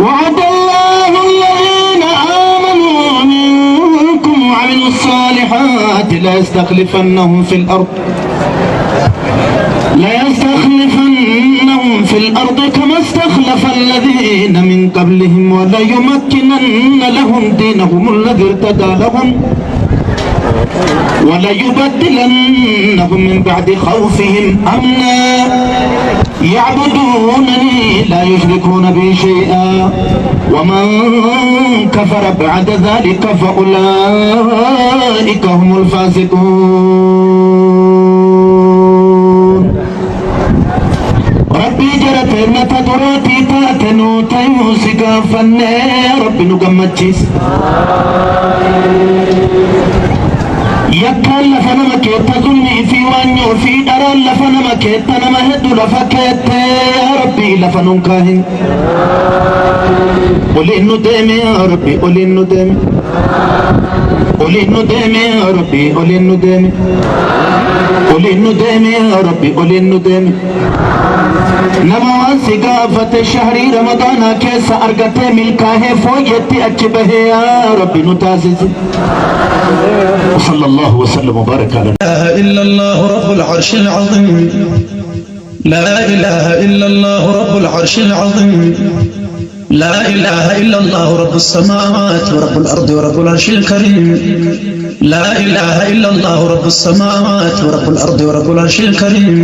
وعد الله الذين آمنوا منكم وعملوا الصالحات ليستخلفنهم في الأرض كما استخلف الذين من قبلهم وليمكنن لهم دينهم الذي ارتدى لهم وليبدلنهم من بعد خوفهم أمنا يعبدونني لا يشركون بي شيئا ومن كفر بعد ذلك فأولئك هم الفاسقون. ربي جرتنا تدراتي تاتنو تيوسكا فني ربي نقمتشيس يكال لفنما كيتا ظلمي في وانيو في درال لفنما كيتا نما هدو لفكيت يا ربي لفنون كاهن قولي انو ديمي يا ربي قولي انو ديمي قولي انو ديمي يا ربي قولي انو ديمي قولي انو ديمي يا ربي قولي انو ديمي نماز قافة شهر رمضان كيس أرغت ملكاه فويتي أكبه يا ربي نتاسس. وصلى الله وسلم وبارك على لا إله إلا الله رب العرش العظيم. لا إله إلا الله رب العرش العظيم. لا إله إلا الله رب السماوات ورب الأرض ورب العرش الكريم. لا إله إلا الله رب السماوات ورب الأرض ورب العرش الكريم.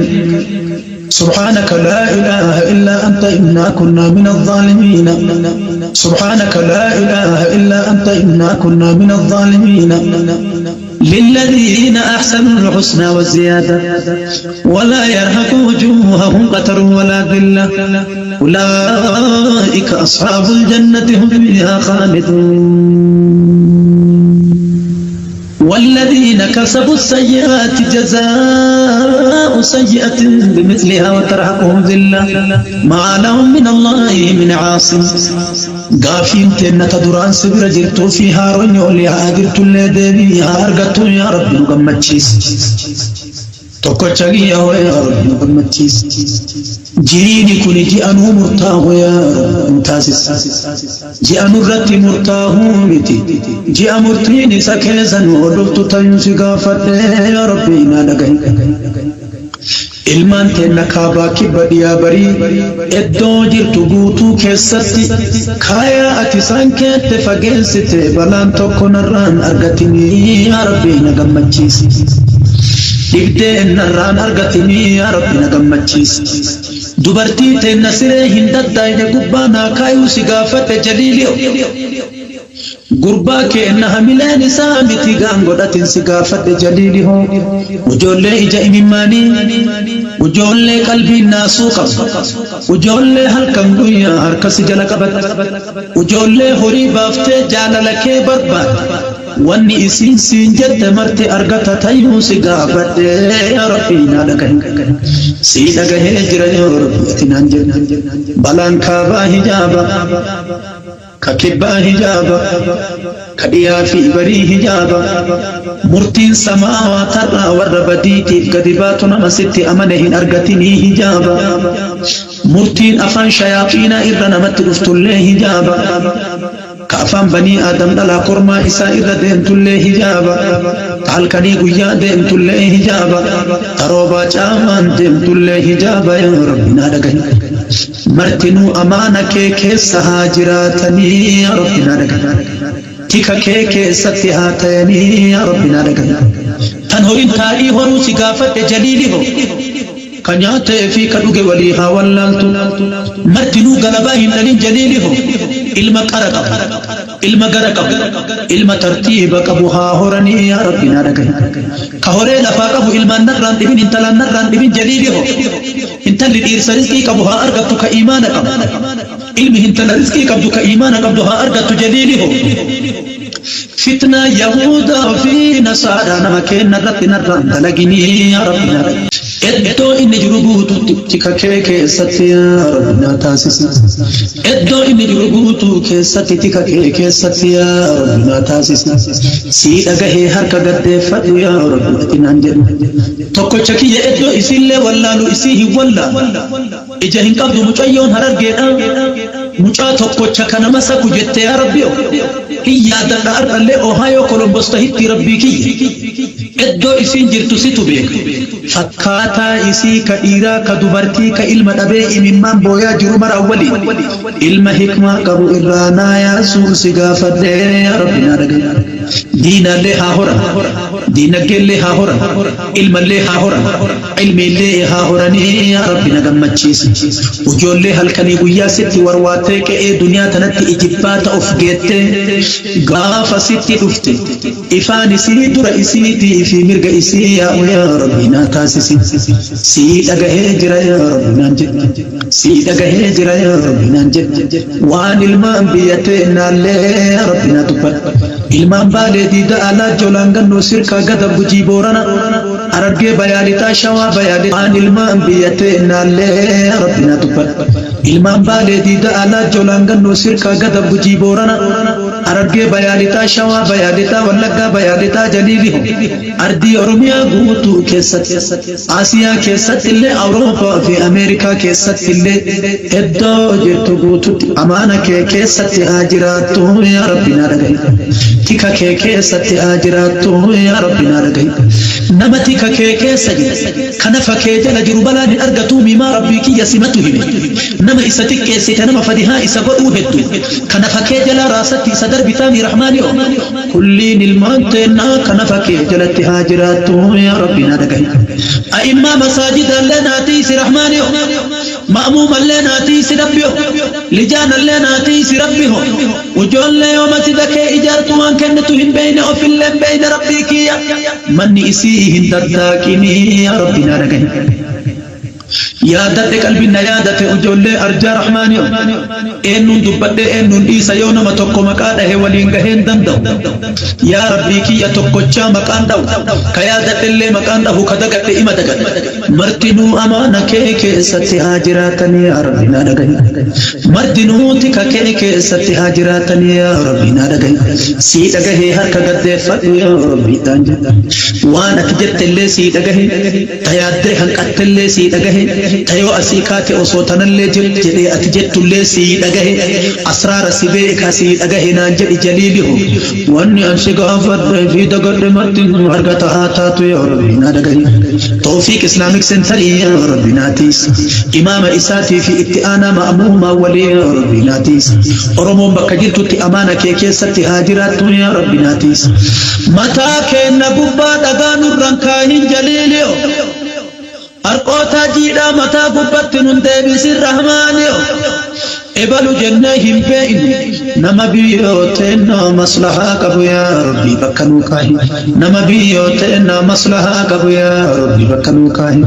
سبحانك لا إله إلا أنت إنا كنا من الظالمين. سبحانك لا إله إلا أنت إنا كنا من الظالمين. للذين أحسنوا الحسنى والزيادة ولا يرهق وجوههم قتر ولا ذلة أولئك أصحاب الجنة هم فيها خالدون. والذين كسبوا السيئات جزاء سيئة بمثلها وترهقهم ذلة ما لهم من الله من عاصم. قافين تنة دران سبر جرتو فيها رنيولي هاجرتو اللي ديبي هارغتو يا رب نقمتشيس توكو چاقيا هو يا رب نقمتشيس. جيني كوني جيانو مرتاه يا رب متاسس. جيانو رتي مرتاه متي جيا مرتيني سكيزن ودفتو تيوسي غافت يا ربي نالغي. ilmaan teenna kaabaa kibba dhiyaa barii iddoo jirtu guutuu keessatti kaayaa ati isaan keette fageessite balaan tokko narraan argatinii yaa rabbi na gammachiisi. dhibdee narraan argatinii yaa rabbi na gammachiisi. dubartii teenna siree hin daddaayne gubbaa naa kaayuu si gaafate jaliiliyo. gurbaa keenna hamileen isaa miti gaangodhatin si gaafadhe jaliili hoo. ujoollee ija imimmaanii ujoollee qalbii naasuu qabu ujoollee halkan guyyaa harkasi jala qabatte ujoollee horii baaftee jaalala kee barbaadde wanni isiin siin jette marte argata tayyuu si gaafadhe yaa rabbi naa dhagahe. si dhagahee jira yaa rabbi ati naan jenna balaan kaabaa hijaaba ككبا هجابا كديا في بري هجابا مرتين سماوات الرا والربديتي كذباتنا مسيتي أمنهن أرغتني هجابا مرتين أفان شياطين إرنا مترفت الله هجابا كافان بني آدم دلا قرما إسا إرى ديمت الله هجابا تعالكني قيا ديمت الله هجابا تروبا جامان ديمت الله هجابا يا ربنا لغني مرتنو أمانك كيس هاجراتني يا ربنا لغني تيكا كيس ستهاتني يا ربنا لغني تنهرين تاري هرو سقافة جليله كنياتي في كدوغ وليها واللالتو مرتنو غلباهم لن جليله ilma qaraqab ilma garaqab ilma tartiiba qabu haa horani yaa rabbi naa dhagahi. ka horee lafaa qabu ilmaan narraan dhibin intalaan narraan dhibin jaliili ho. intalli dhiirsa rizqii qabu haa argattu ka iimaana qabu. ilmi intala rizqii qabdu ka iimaana qabdu haa argattu jaliili ho. فتنة يهودا في نصارى نما كنا ربنا دلقني يا ربنا إدو إني جربوتو تكا كيساتي يا ربنا تاسس إدو إني جربوتو كيساتي تكا كيساتي يا ربنا تاسس سيدا غهي هركا غدي فدو يا ربنا تنانجل توكو چكي إدو إسيلي واللالو إسيه واللا إجاهن قبضو مچايون هرر جيدا مچا توكو چكا نمسا كجت يا ربيو هي دار اللي أوهايو كولومبوس تهيتي ربي كي إدو إسين جرتو سيتو بيك فكاتا إسي كإيرا كدبرتي كإلما دبي إممان بويا جرومر أولي إلما حكمة قبو إرانا يا سوسي غافد يا ربنا رغي دين اللي هاهورا دين اللي هاهورا علم اللي هاهورا علم اللي هاهوراني يا ربنا غمتشيس وجول لي هلكني ويا ستي ورواتي كأي دنيا تنتي إجبات أفقيت غاف ستي دفتي إفاني سي در إسيتي في مرق إسي يا ربنا تاسسي سيد أغهجر يا ربنا جد سيد أغهجر يا ربنا جد وان المنبيتنا اللي يا ربنا تبت ilmaan baalee diida alaa jolaangannoo sirkaa gada bujii boorana arargee bayaalitaa shawaa bayaali aan ilmaan biyyatee naallee rabbina dubbat ilmaan baalee diida alaa jolaangannoo sirkaa gada bujii boorana arargee bayaalitaa shawaa bayaalitaa wallaggaa bayaalitaa jaliiliho ardii oromiyaa guutuu keessatti aasiyaa keessatti illee awurooppaa fi ameerikaa keessatti illee iddoo jirtu guututti amaana kee keessatti haa jiraattu yaa rabbina dhagahi tika kee keessatti haa jiraattu yaa rabbina dhagahi nama tika kee keessa jira kana fakee jala jiru balaan hin argatu mimaa rabbii kiyya simatu hime nama isa xiqqeessite nama fadihaa isa godhuu heddu kana fakee jala raasatti isa darbitaami rahmaani kulliin ilmaan teennaa kana fakee jalatti haa jiraattu yaa rabbina dhagahi a'immaa masaajida illee naatii si rahmaani ma'muuma illee naatii si rabbiho lijaan illee naatii si rabbiho ujoollee yoo masjida kee ijaartu waan kennitu hin beeyne ofillee hin beeyne rabbii kiyya manni isii hin dardaaqini yaa rabbina dhagahi yaadadhe qalbina yaadate ujoollee arjaa rahmaaniyo eennuun dubbadhe eennuun dhiisa yoo nama tokko maqaa dhahe waliin gaheen danda'u yaa rabbii kiyya tokkochaa maqaan dhawu ka yaadadhellee maqaan dhahu ka dagadhe ima dagadhe martinuu amaana kee keessatti haa jiraatanii yaa rabbina dhagahi martinuu tika kee keessatti haa jiraatanii yaa rabbina dhagahi sii dhagahee harka gaddeeffadhu yaa rabbiidhaan jedha waan ati jettellee sii dhagahe tayaaddee hanqattellee sii dhagahe tayo asikaate osoo tanallee jedhe ati jettullee sii dhagahe asraara si beeka sii dhagahe naan jedhi jaliilihu wanni ansi gaafadhe fi dagadhe martinuu argata haa taatu yaa rabbina dhagahe tawfiiq islaamik sentarii yaa rabbinaatiis imaama isaatii fi itti aanaa ma'muumaa walii yaa rabbinaatiis oromoon bakka jirtutti amaana kee keessatti haa jiraattu yaa rabbinaatiis mataa keenna gubbaa dhagaa nurran kaahin jaliiliyo arqoota jiidhaa mataa gubbatti nun deebisin rahmaaniyo ebalu jennee hin beeynu nama biyyooteena maslahaa qabu yaa rabbi bakka nuu kaahi nama biyyooteena maslahaa qabu yaa rabbi bakka nuu kaahi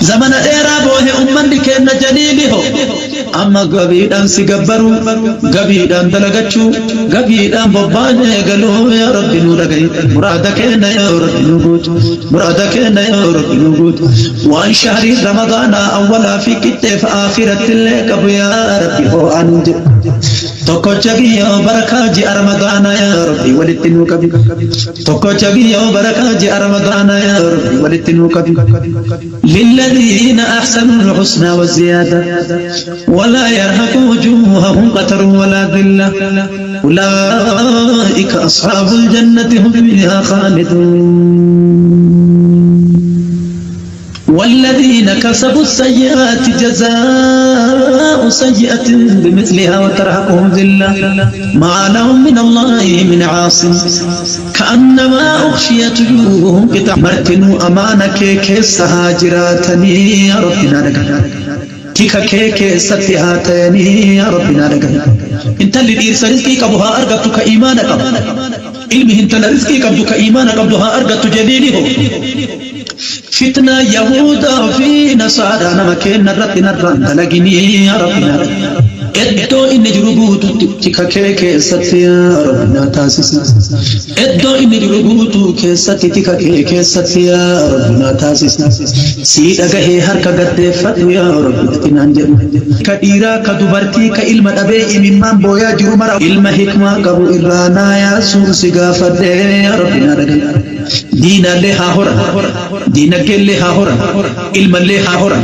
zamana dheeraa boohe ummanni keenna jaliiliho amma gabiidhaan si gabbaru gabiidhaan dalagachuu gabiidhaan bobbaanee galuu yaa rabbi nuu dhagahi muraada keenna yaa rabbi nuu guutu muraada keenna yaa rabbi nuu guutu waan shahrii ramadaanaa awwalaa fi qixxeef aakirattillee qabu yaa rabbi أنج تكوچگی او برکا جی رمضان یا ربی ولتنو کبھی تکوچگی او برکا جی رمضان یا ربی ولتنو کبھی للذین احسنوا الحسنى والزيادة ولا يرهق وجوههم قتر ولا ذلة أولئك أصحاب الجنة هم فيها خالدون والذين كسبوا السيئات جزاء سيئة بمثلها وترهقهم ذلة ما لهم من الله من عاصم كأنما أغشيت وجوههم قطع مرتنوا أمانك كيسها جراتني يا ربنا لك تيكا كيكي ستهاتني يا ربنا لك انت اللي دير سرزقي قبها أرغبتك إيمانك علمه انت لرزقي قبضك إيمانك قبضها أرغبت جليله فتنة يهودا في نصارى نمكين نرد نرد دلقني يا ربنا إدو إن جربوت تكاكيك ستي يا ربنا تاسس إدو إن جربوت كستي تكاكيك ستي يا ربنا تاسس سيد أغهي هركا قد فتو يا ربنا تنانجر كديرا كدبرتي كإلمة أبي إمام بويا جرمرا إلمة حكمة كبو إرانا يا سور سغافر يا ربنا رغي دين اللي هاهورا دين اللي هاهورا علم اللي هاهورا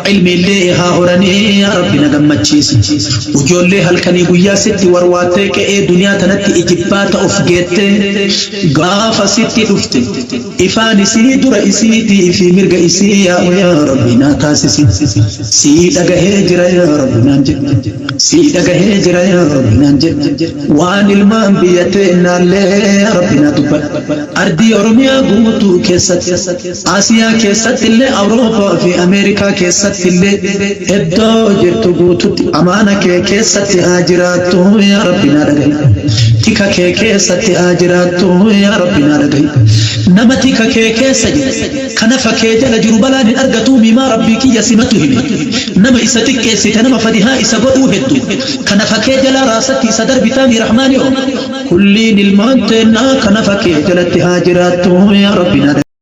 علم اللي هاهوراني يا ربنا غمچيس وجولي هلكني غيا ستي ورواتك اي دنيا تنتي اجبات اوف جيت غاف ستي دفت افاني سي در اسيتي في مرغ اسي يا ربنا تاسس سي دغه هجر يا ربنا سي دغه هجر يا ربنا وان المانبيتنا يا ربنا تبر أرضي أوروميا غوتو كيست آسيا كيست اللي أوروبا في أمريكا كيست اللي إدو جرتو غوتو أمانا كيست هاجراتو يا ربنا رغي تيكا كيست هاجراتو يا ربنا رغي نما تيكا كيست كنفا كيجل جربلا أرغتو مما ربك يسمته نما إستك كيست نما فدها إسابو هدو كنفا كيجل راستي صدر بتامي رحماني كلين المانتنا كنفا كيجل هاجراتو يا ربنا